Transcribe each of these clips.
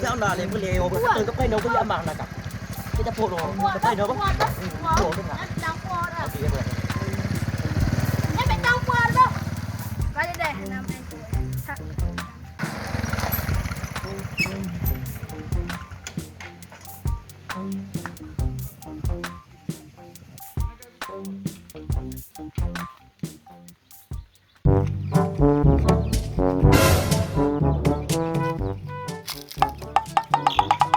Sao nào lên cái lều cái từ cái nấu cái gì mà cả cái ta phụ đồ cái nấu Qua đó. phụ cái nào Đang qua đó. thì vậy Em phải đang qua đó. Coi đây năm nay tuổi.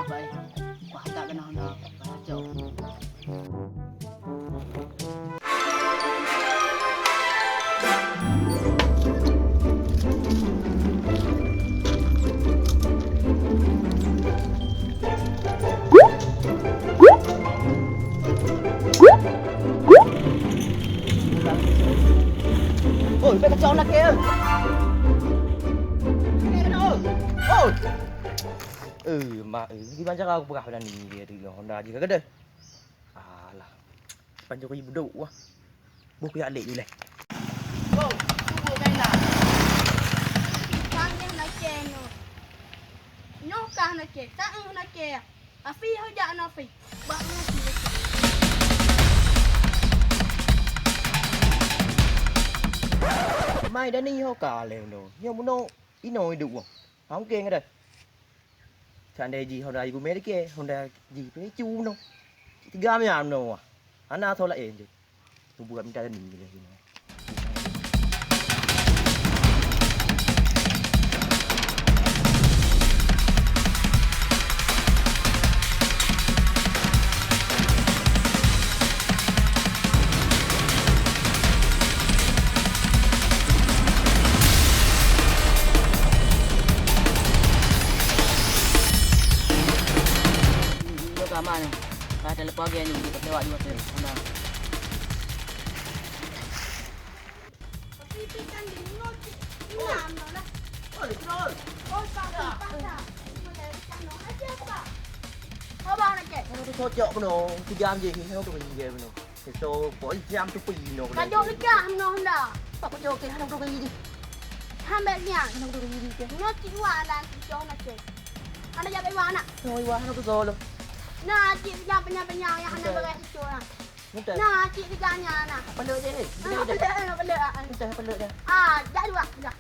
vậy quả cả cái nào nào chậu ôi cái chậu là kia ôi mà di banyak aku berapa dah ni dia tu Honda juga ke dah alah Pancuri buduk wah buku yang lek dulu oh tunggu kan dah Sang yang nak ceno. Noh kah nak cek, tak nak cek. Afi hojak nak afi. Bak nak cek. mai dah ni ho cả leo no nhưng mà nó ít nồi đủ không kiêng cái đây chẳng đây gì Honda gì của mấy cái Honda gì với chu no tiga macam no ana thôi lại chứ tôi buat minta ni ni mana ada lepas dia ni kita lewat dua tu mana Afi pikan di noh cek. Nam noh lah. oi oi Oh tak tak. Boleh kan noh aja pak. Apa nak cek? nó tôi chọn nó thì jam gì thì nó tụi mình về nó thì tôi có jam tôi pì nó Kajok dekat noh dah. apa có cho cái nó tôi cái gì Hambelnya. nó tôi cái gì chứ Noh cek wan dan cek nak cek. Anda jadi mana? thôi qua nó tôi rồi luôn Nah, cik jangan penyang-penyang yang anda berat itu lah. Betul. Nah, cik diganya nah. Peluk je ni. Peluk, peluk. Betul peluk dah. Ah, dah dua, dah.